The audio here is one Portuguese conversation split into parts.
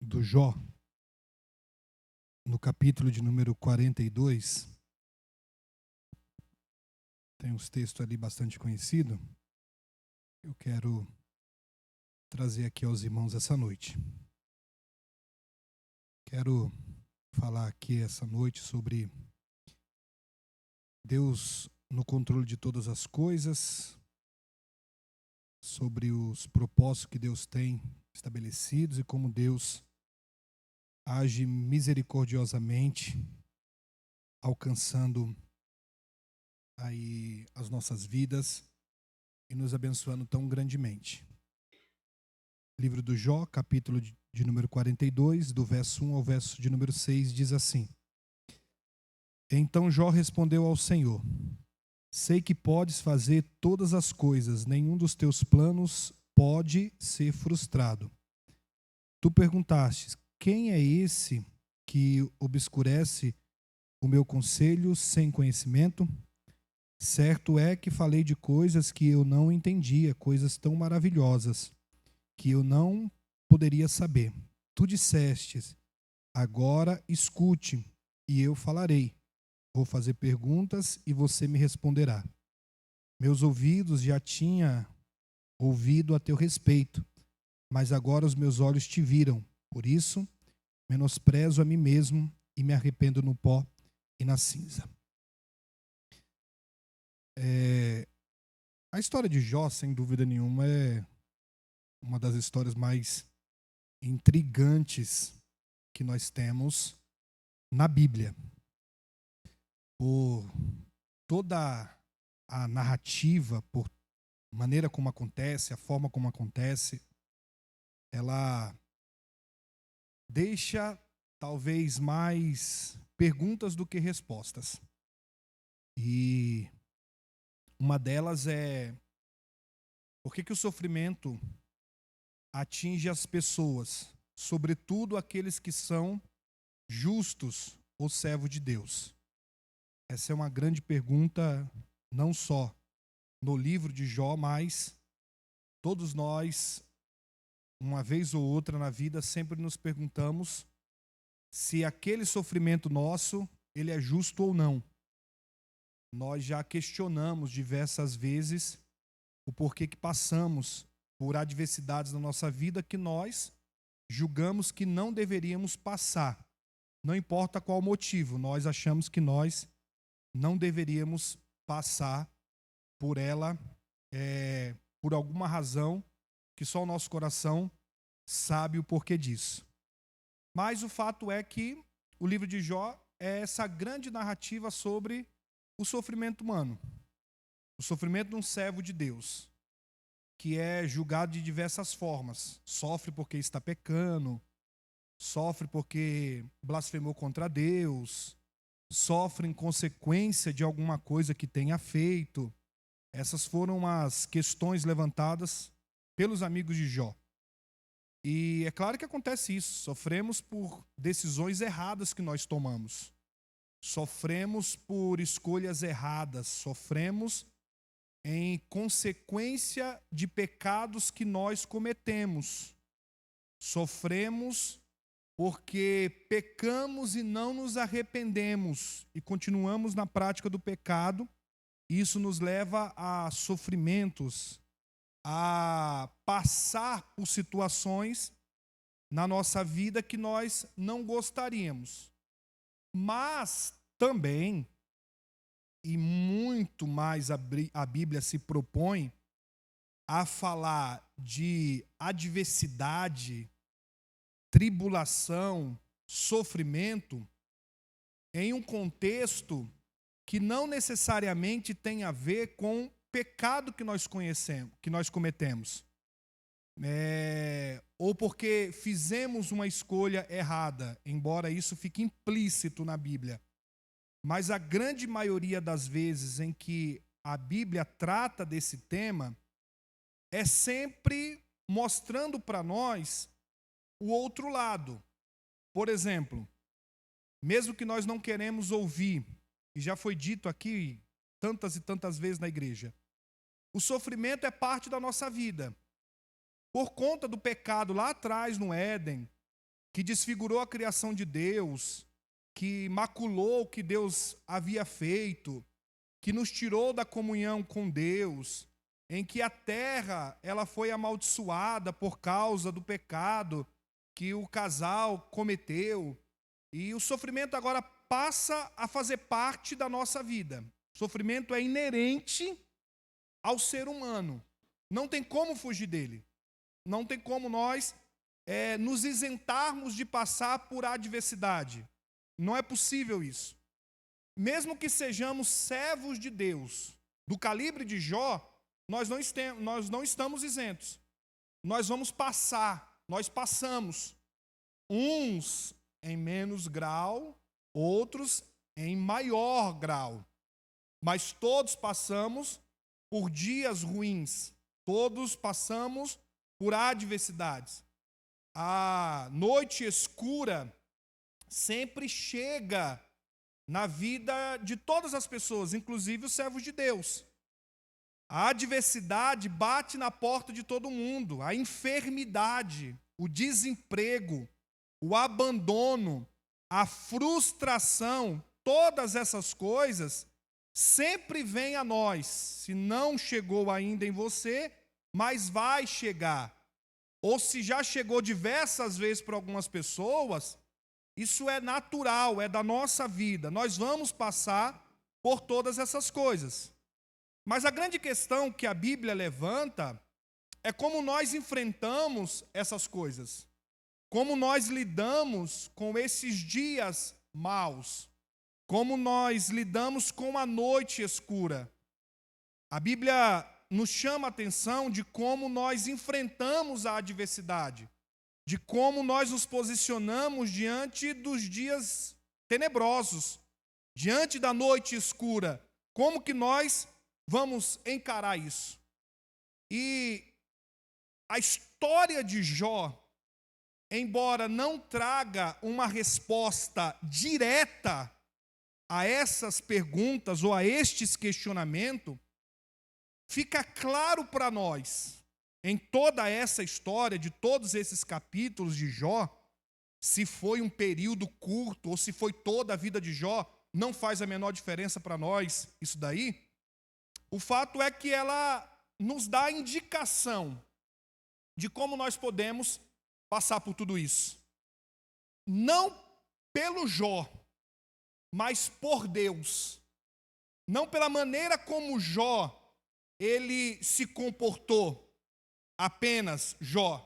do Jó, no capítulo de número 42, tem uns textos ali bastante conhecidos. Eu quero trazer aqui aos irmãos essa noite. Quero falar aqui essa noite sobre Deus no controle de todas as coisas, sobre os propósitos que Deus tem estabelecidos e como Deus age misericordiosamente, alcançando aí as nossas vidas e nos abençoando tão grandemente. Livro do Jó, capítulo de número 42, do verso 1 ao verso de número 6, diz assim: Então Jó respondeu ao Senhor: Sei que podes fazer todas as coisas, nenhum dos teus planos pode ser frustrado. Tu perguntastes: Quem é esse que obscurece o meu conselho sem conhecimento? Certo é que falei de coisas que eu não entendia, coisas tão maravilhosas que eu não poderia saber. Tu dissestes: Agora escute, e eu falarei. Vou fazer perguntas e você me responderá. Meus ouvidos já tinham ouvido a teu respeito, mas agora os meus olhos te viram. Por isso, menosprezo a mim mesmo e me arrependo no pó e na cinza. A história de Jó, sem dúvida nenhuma, é uma das histórias mais intrigantes que nós temos na Bíblia. Por toda a narrativa, por maneira como acontece, a forma como acontece, ela deixa talvez mais perguntas do que respostas. E uma delas é: por que o sofrimento atinge as pessoas, sobretudo aqueles que são justos ou servos de Deus? Essa é uma grande pergunta, não só no livro de Jó, mas todos nós, uma vez ou outra na vida, sempre nos perguntamos se aquele sofrimento nosso, ele é justo ou não. Nós já questionamos diversas vezes o porquê que passamos por adversidades na nossa vida que nós julgamos que não deveríamos passar. Não importa qual motivo, nós achamos que nós não deveríamos passar por ela, por alguma razão que só o nosso coração sabe o porquê disso. Mas o fato é que o livro de Jó é essa grande narrativa sobre o sofrimento humano, o sofrimento de um servo de Deus, que é julgado de diversas formas. Sofre porque está pecando, sofre porque blasfemou contra Deus, sofre em consequência de alguma coisa que tenha feito. Essas foram as questões levantadas pelos amigos de Jó. E é claro que acontece isso. Sofremos por decisões erradas que nós tomamos. Sofremos por escolhas erradas. Sofremos em consequência de pecados que nós cometemos. Sofremos porque pecamos e não nos arrependemos e continuamos na prática do pecado. Isso nos leva a sofrimentos, a passar por situações na nossa vida que nós não gostaríamos. Mas também, e muito mais a Bíblia se propõe a falar de adversidade, tribulação, sofrimento, em um contexto que não necessariamente tem a ver com o pecado que nós conhecemos, que nós cometemos. Ou porque fizemos uma escolha errada, embora isso fique implícito na Bíblia. Mas a grande maioria das vezes em que a Bíblia trata desse tema é sempre mostrando para nós o outro lado. Por exemplo, mesmo que nós não queremos ouvir, e já foi dito aqui tantas e tantas vezes na igreja, o sofrimento é parte da nossa vida. Por conta do pecado lá atrás no Éden, que desfigurou a criação de Deus, que maculou o que Deus havia feito, que nos tirou da comunhão com Deus, em que a terra ela foi amaldiçoada por causa do pecado que o casal cometeu. E o sofrimento agora passa a fazer parte da nossa vida. O sofrimento é inerente ao ser humano. Não tem como fugir dele. Não tem como nós nos isentarmos de passar por adversidade. Não é possível isso. Mesmo que sejamos servos de Deus, do calibre de Jó, nós não estamos isentos. Nós vamos passar, nós passamos. Uns em menos grau, outros em maior grau. Mas todos passamos por dias ruins. Todos passamos por adversidades. A noite escura sempre chega na vida de todas as pessoas, inclusive os servos de Deus. A adversidade bate na porta de todo mundo. A enfermidade, o desemprego, o abandono, a frustração, todas essas coisas sempre vêm a nós. Se não chegou ainda em você, mas vai chegar. Ou se já chegou diversas vezes para algumas pessoas, isso é natural, é da nossa vida. Nós vamos passar por todas essas coisas. Mas a grande questão que a Bíblia levanta é como nós enfrentamos essas coisas. Como nós lidamos com esses dias maus. Como nós lidamos com a noite escura. A Bíblia nos chama a atenção de como nós enfrentamos a adversidade. De como nós nos posicionamos diante dos dias tenebrosos. Diante da noite escura. Como que nós vamos encarar isso? E a história de Jó, embora não traga uma resposta direta a essas perguntas ou a estes questionamentos, fica claro para nós, em toda essa história, de todos esses capítulos de Jó, se foi um período curto ou se foi toda a vida de Jó, não faz a menor diferença para nós isso daí. O fato é que ela nos dá indicação de como nós podemos passar por tudo isso. Não pelo Jó, mas por Deus. Não pela maneira como Jó, ele se comportou, apenas Jó,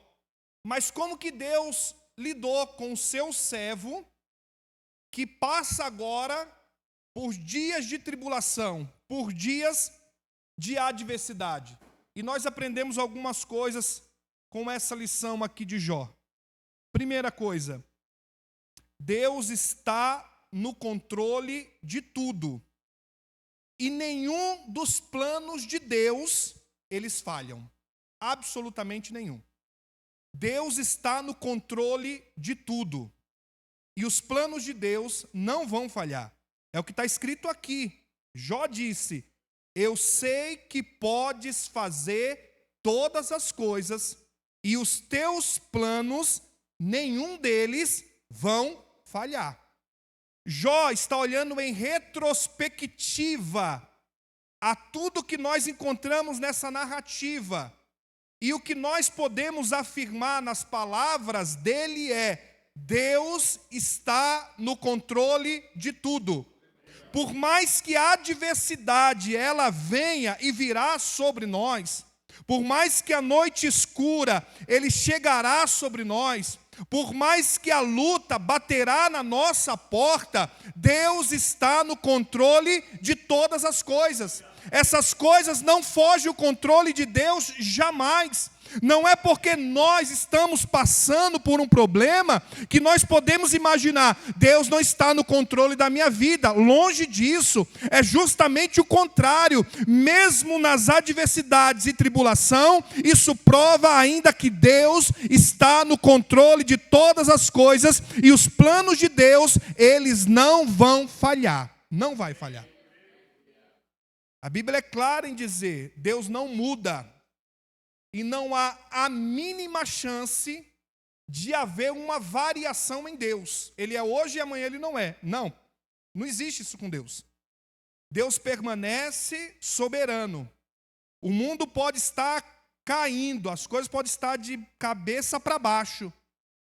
mas como que Deus lidou com o seu servo, que passa agora por dias de tribulação, por dias de adversidade. E nós aprendemos algumas coisas com essa lição aqui de Jó. Primeira coisa, Deus está no controle de tudo. E nenhum dos planos de Deus, eles falham. Absolutamente nenhum. Deus está no controle de tudo. E os planos de Deus não vão falhar. É o que está escrito aqui. Jó disse: eu sei que podes fazer todas as coisas, e os teus planos, nenhum deles vão falhar. Jó está olhando em retrospectiva a tudo que nós encontramos nessa narrativa. E o que nós podemos afirmar nas palavras dele é: Deus está no controle de tudo. Por mais que a adversidade ela venha e virá sobre nós, por mais que a noite escura ele chegará sobre nós, por mais que a luta baterá na nossa porta, Deus está no controle de todas as coisas. Essas coisas não fogem o controle de Deus jamais. Não é porque nós estamos passando por um problema que nós podemos imaginar: Deus não está no controle da minha vida. Longe disso, é justamente o contrário. Mesmo nas adversidades e tribulação, isso prova ainda que Deus está no controle de todas as coisas, e os planos de Deus, eles não vão falhar. Não vai falhar. A Bíblia é clara em dizer: Deus não muda. E não há a mínima chance de haver uma variação em Deus. Ele é hoje e amanhã ele não é. Não, não existe isso com Deus. Deus permanece soberano. O mundo pode estar caindo, as coisas podem estar de cabeça para baixo.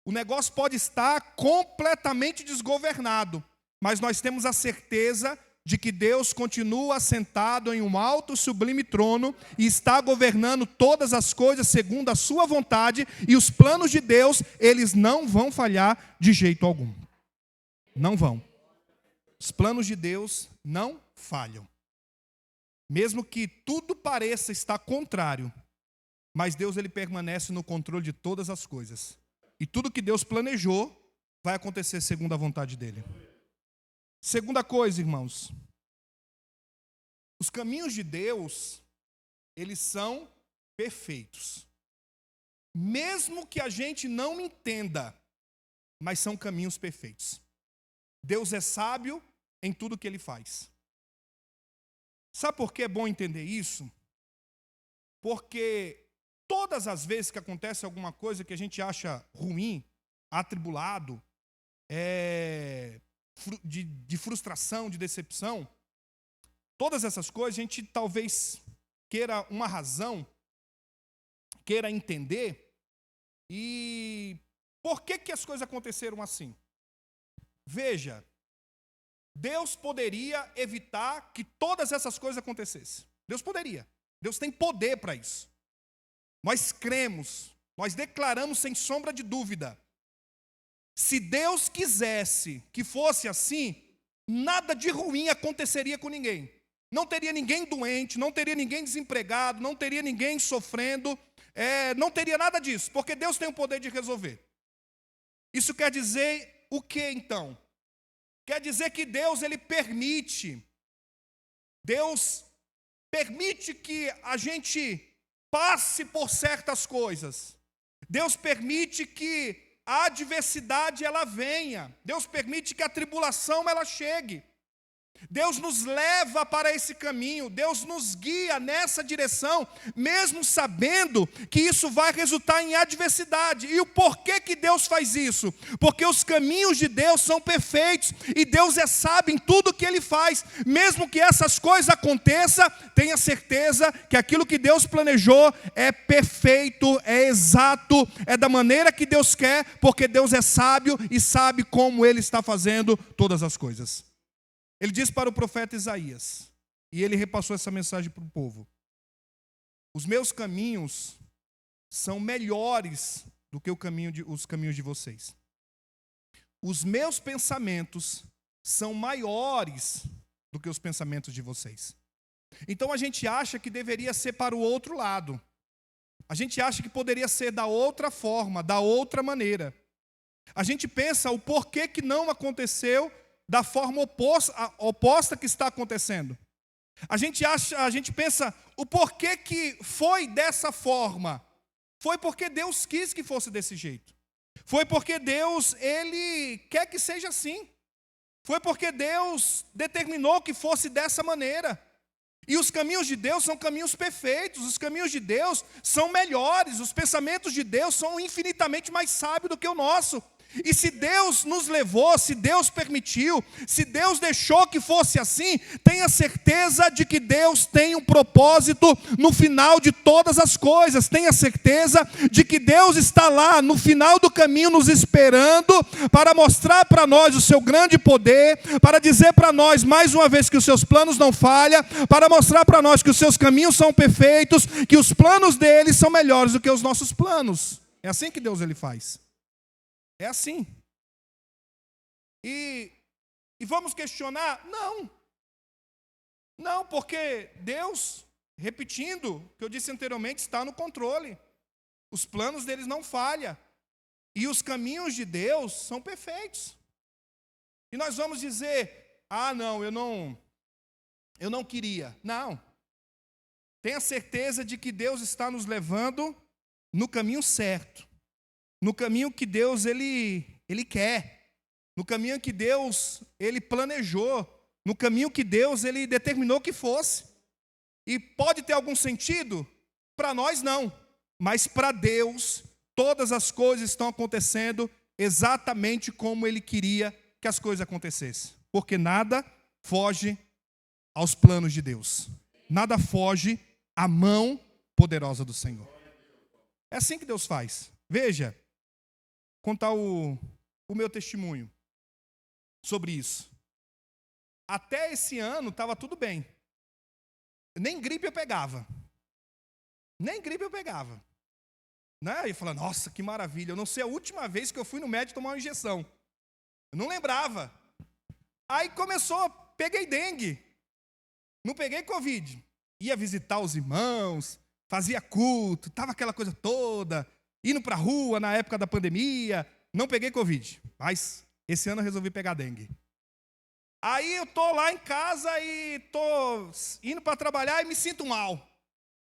O negócio pode estar completamente desgovernado. Mas nós temos a certeza de que Deus continua assentado em um alto e sublime trono e está governando todas as coisas segundo a sua vontade, e os planos de Deus, eles não vão falhar de jeito algum. Não vão. Os planos de Deus não falham. Mesmo que tudo pareça estar contrário, mas Deus ele permanece no controle de todas as coisas. E tudo que Deus planejou vai acontecer segundo a vontade dele. Segunda coisa, irmãos. Os caminhos de Deus, eles são perfeitos. Mesmo que a gente não entenda, mas são caminhos perfeitos. Deus é sábio em tudo que ele faz. Sabe por que é bom entender isso? Porque todas as vezes que acontece alguma coisa que a gente acha ruim, atribulado, de frustração, de decepção, todas essas coisas a gente talvez queira uma razão, queira entender, e por que as coisas aconteceram assim? Veja, Deus poderia evitar que todas essas coisas acontecessem. Deus poderia. Deus tem poder para isso. Nós cremos, nós declaramos sem sombra de dúvida. Se Deus quisesse que fosse assim, nada de ruim aconteceria com ninguém. Não teria ninguém doente, não teria ninguém desempregado, não teria ninguém sofrendo, não teria nada disso, porque Deus tem o poder de resolver. Isso quer dizer o que então? Quer dizer que Deus ele permite que a gente passe por certas coisas. Deus permite que a adversidade ela venha. Deus permite que a tribulação ela chegue. Deus nos leva para esse caminho, Deus nos guia nessa direção, mesmo sabendo que isso vai resultar em adversidade. E o porquê que Deus faz isso? Porque os caminhos de Deus são perfeitos, e Deus é sábio em tudo que Ele faz. Mesmo que essas coisas aconteçam, tenha certeza que aquilo que Deus planejou é perfeito, é exato, é da maneira que Deus quer, porque Deus é sábio e sabe como Ele está fazendo todas as coisas. Ele diz para o profeta Isaías, e ele repassou essa mensagem para o povo: os meus caminhos são melhores do que os caminhos de vocês. Os meus pensamentos são maiores do que os pensamentos de vocês. Então a gente acha que deveria ser para o outro lado. A gente acha que poderia ser da outra forma, da outra maneira. A gente pensa o porquê que não aconteceu da forma oposta que está acontecendo. A gente pensa o porquê que foi dessa forma. Foi porque Deus quis que fosse desse jeito. Foi porque Deus, Ele quer que seja assim. Foi porque Deus determinou que fosse dessa maneira. E os caminhos de Deus são caminhos perfeitos, os caminhos de Deus são melhores, os pensamentos de Deus são infinitamente mais sábios do que o nosso. E se Deus nos levou, se Deus permitiu, se Deus deixou que fosse assim, tenha certeza de que Deus tem um propósito no final de todas as coisas. Tenha certeza de que Deus está lá no final do caminho nos esperando para mostrar para nós o seu grande poder, para dizer para nós mais uma vez que os seus planos não falham, para mostrar para nós que os seus caminhos são perfeitos, que os planos dele são melhores do que os nossos planos. É assim que Deus ele faz. É assim. E vamos questionar? Não. Não, porque Deus, repetindo o que eu disse anteriormente, está no controle. Os planos deles não falham. E os caminhos de Deus são perfeitos. E nós vamos dizer, não, eu não queria. Não. Tenha certeza de que Deus está nos levando no caminho certo. No caminho que Deus ele quer, no caminho que Deus ele planejou, no caminho que Deus ele determinou que fosse. E pode ter algum sentido? Para nós não, mas para Deus todas as coisas estão acontecendo exatamente como Ele queria que as coisas acontecessem. Porque nada foge aos planos de Deus. Nada foge à mão poderosa do Senhor. É assim que Deus faz. Veja, contar o meu testemunho sobre isso. Até esse ano estava tudo bem. Nem gripe eu pegava. Nem gripe eu pegava. Né? E falando, nossa, que maravilha. Eu não sei a última vez que eu fui no médico tomar uma injeção. Eu não lembrava. Aí começou, peguei dengue. Não peguei Covid. Ia visitar os irmãos, fazia culto, tava aquela coisa toda, indo para a rua na época da pandemia. Não peguei Covid, mas esse ano eu resolvi pegar dengue. Aí eu tô lá em casa e tô indo para trabalhar e me sinto mal.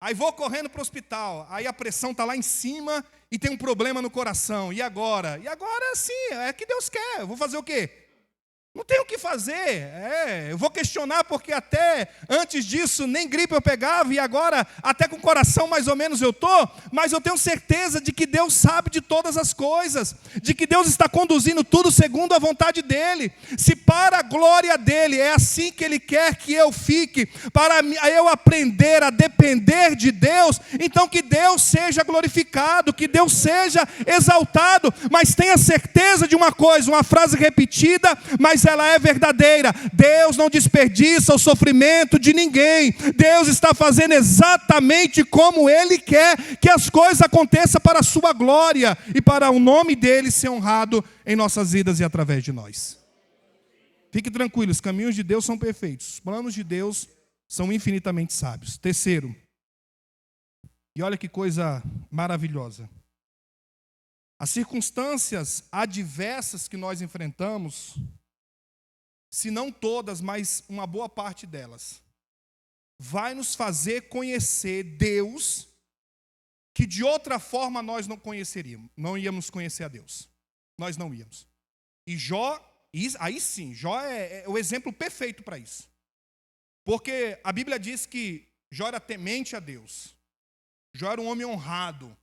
Aí vou correndo para o hospital. Aí a pressão tá lá em cima e tem um problema no coração. E agora? E agora sim, é que Deus quer. Eu vou fazer o quê? Não tenho o que fazer, eu vou questionar porque até antes disso nem gripe eu pegava e agora até com o coração mais ou menos eu estou, mas eu tenho certeza de que Deus sabe de todas as coisas, de que Deus está conduzindo tudo segundo a vontade dEle. Se para a glória dEle é assim que Ele quer que eu fique, para eu aprender a depender de Deus, então que Deus seja glorificado, que Deus seja exaltado, mas tenha certeza de uma coisa, uma frase repetida, mas ela é verdadeira. Deus não desperdiça o sofrimento de ninguém. Deus está fazendo exatamente como Ele quer que as coisas aconteçam para a sua glória e para o nome dEle ser honrado em nossas vidas e através de nós. Fique tranquilo, os caminhos de Deus são perfeitos. Os planos de Deus são infinitamente sábios. Terceiro, e olha que coisa maravilhosa. As circunstâncias adversas que nós enfrentamos, se não todas, mas uma boa parte delas, vai nos fazer conhecer Deus, que de outra forma nós não conheceríamos, não íamos conhecer a Deus. Nós não íamos. E Jó, aí sim, Jó é o exemplo perfeito para isso. Porque a Bíblia diz que Jó era temente a Deus. Jó era um homem honrado.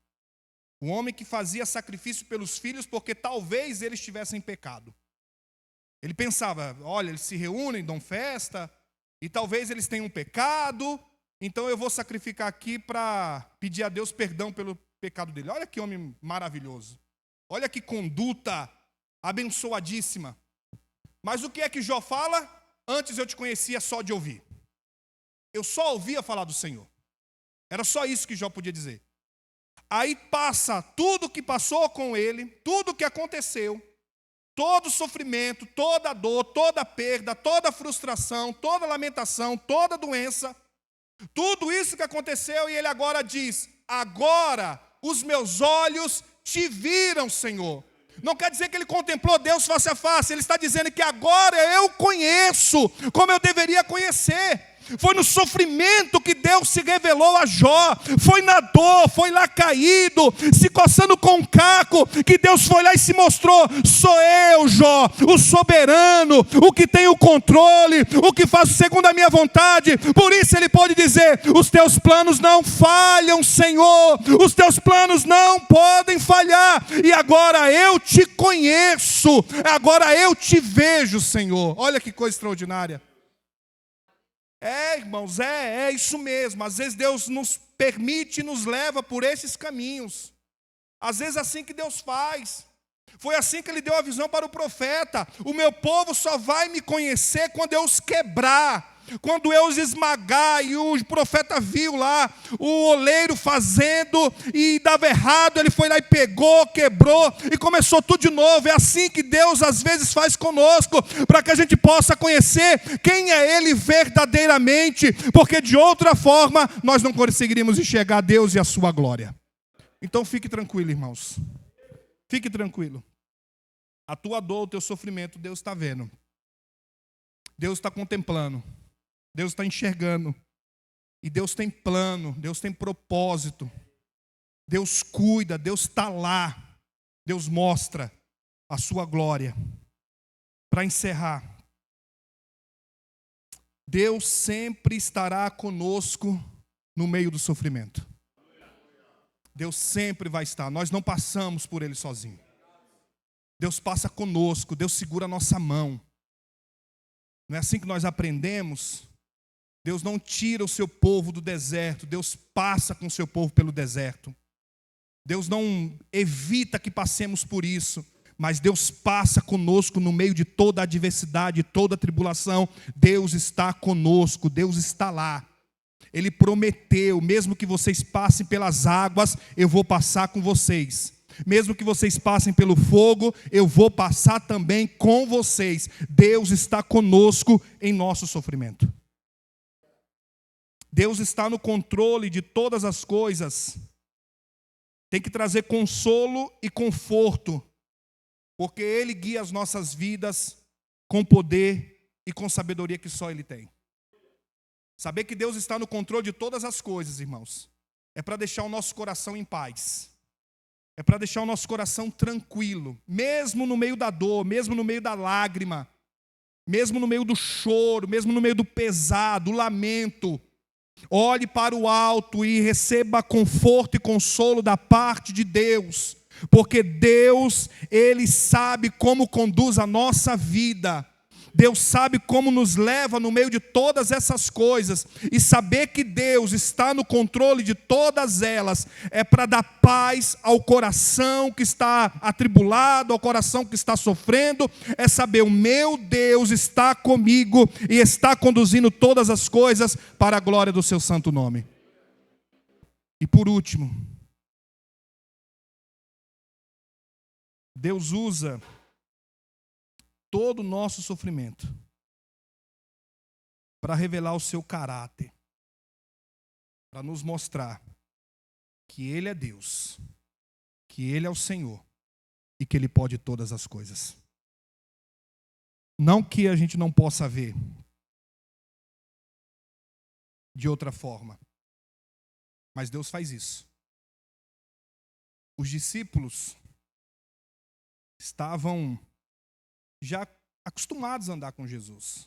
Um homem que fazia sacrifício pelos filhos porque talvez eles tivessem pecado. Ele pensava, olha, eles se reúnem, dão festa, e talvez eles tenham pecado, então eu vou sacrificar aqui para pedir a Deus perdão pelo pecado dele. Olha que homem maravilhoso. Olha que conduta abençoadíssima. Mas o que é que Jó fala? Antes eu te conhecia só de ouvir. Eu só ouvia falar do Senhor. Era só isso que Jó podia dizer. Aí passa tudo o que passou com ele, tudo o que aconteceu, todo o sofrimento, toda a dor, toda a perda, toda a frustração, toda a lamentação, toda a doença, tudo isso que aconteceu, e ele agora diz, agora os meus olhos te viram, Senhor. Não quer dizer que ele contemplou Deus face a face, ele está dizendo que agora eu conheço como eu deveria conhecer. Foi no sofrimento que Deus se revelou a Jó. Foi na dor, foi lá caído, se coçando com um caco, que Deus foi lá e se mostrou. Sou eu, Jó, o soberano, o que tem o controle, o que faço segundo a minha vontade. Por isso ele pode dizer, os teus planos não falham, Senhor. Os teus planos não podem falhar. E agora eu te conheço. Agora eu te vejo, Senhor. Olha que coisa extraordinária. Irmãos, é isso mesmo. Às vezes Deus nos permite e nos leva por esses caminhos. Às vezes é assim que Deus faz. Foi assim que Ele deu a visão para o profeta. O meu povo só vai me conhecer quando eu os quebrar, quando eu os esmagar. E o profeta viu lá o oleiro fazendo e dava errado. Ele foi lá e pegou, quebrou e começou tudo de novo. É assim que Deus às vezes faz conosco, para que a gente possa conhecer quem é Ele verdadeiramente, porque de outra forma nós não conseguiríamos enxergar Deus e a sua glória. Então fique tranquilo, irmãos. Fique tranquilo. A tua dor, o teu sofrimento, Deus está vendo. Deus está contemplando. Deus está enxergando. E Deus tem plano, Deus tem propósito. Deus cuida, Deus está lá. Deus mostra a sua glória. Para encerrar, Deus sempre estará conosco no meio do sofrimento. Deus sempre vai estar. Nós não passamos por Ele sozinho. Deus passa conosco, Deus segura a nossa mão. Não é assim que nós aprendemos? Deus não tira o seu povo do deserto, Deus passa com o seu povo pelo deserto. Deus não evita que passemos por isso, mas Deus passa conosco no meio de toda a adversidade, toda a tribulação. Deus está conosco, Deus está lá. Ele prometeu, mesmo que vocês passem pelas águas, eu vou passar com vocês. Mesmo que vocês passem pelo fogo, eu vou passar também com vocês. Deus está conosco em nosso sofrimento. Deus está no controle de todas as coisas. Tem que trazer consolo e conforto, porque Ele guia as nossas vidas com poder e com sabedoria que só Ele tem. Saber que Deus está no controle de todas as coisas, irmãos, é para deixar o nosso coração em paz. É para deixar o nosso coração tranquilo, mesmo no meio da dor, mesmo no meio da lágrima, mesmo no meio do choro, mesmo no meio do pesado, do lamento. Olhe para o alto e receba conforto e consolo da parte de Deus, porque Deus, Ele sabe como conduz a nossa vida. Deus sabe como nos leva no meio de todas essas coisas, e saber que Deus está no controle de todas elas é para dar paz ao coração que está atribulado, ao coração que está sofrendo. É saber, o meu Deus está comigo e está conduzindo todas as coisas para a glória do seu santo nome. E por último, Deus usa todo o nosso sofrimento para revelar o seu caráter, para nos mostrar que Ele é Deus, que Ele é o Senhor e que Ele pode todas as coisas. Não que a gente não possa ver de outra forma, mas Deus faz isso. Os discípulos estavam já acostumados a andar com Jesus.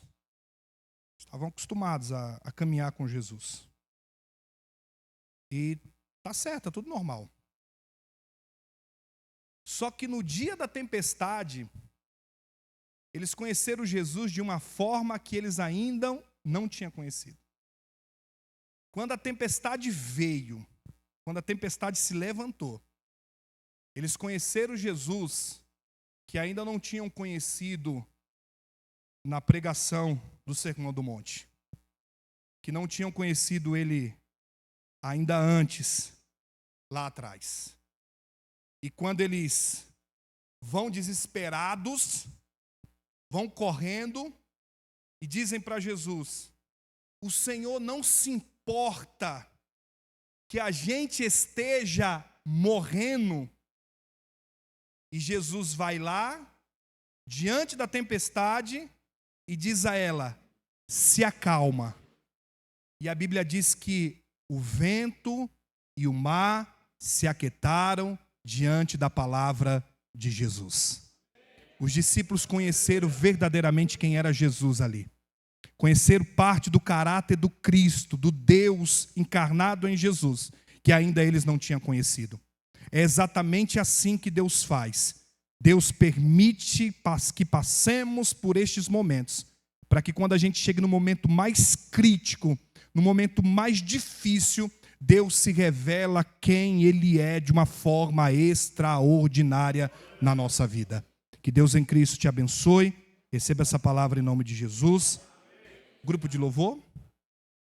Estavam acostumados a caminhar com Jesus. E tá certo, é tudo normal. Só que no dia da tempestade, eles conheceram Jesus de uma forma que eles ainda não tinham conhecido. Quando a tempestade veio, quando a tempestade se levantou, eles conheceram Jesus que ainda não tinham conhecido na pregação do Sermão do Monte, que não tinham conhecido Ele ainda antes, lá atrás. E quando eles vão desesperados, vão correndo e dizem para Jesus: o Senhor não se importa que a gente esteja morrendo. E Jesus vai lá, diante da tempestade, e diz a ela: se acalma. E a Bíblia diz que o vento e o mar se aquietaram diante da palavra de Jesus. Os discípulos conheceram verdadeiramente quem era Jesus ali. Conheceram parte do caráter do Cristo, do Deus encarnado em Jesus, que ainda eles não tinham conhecido. É exatamente assim que Deus faz. Deus permite que passemos por estes momentos, para que quando a gente chegue no momento mais crítico, no momento mais difícil, Deus se revela quem Ele é de uma forma extraordinária na nossa vida. Que Deus em Cristo te abençoe. Receba essa palavra em nome de Jesus. Grupo de louvor.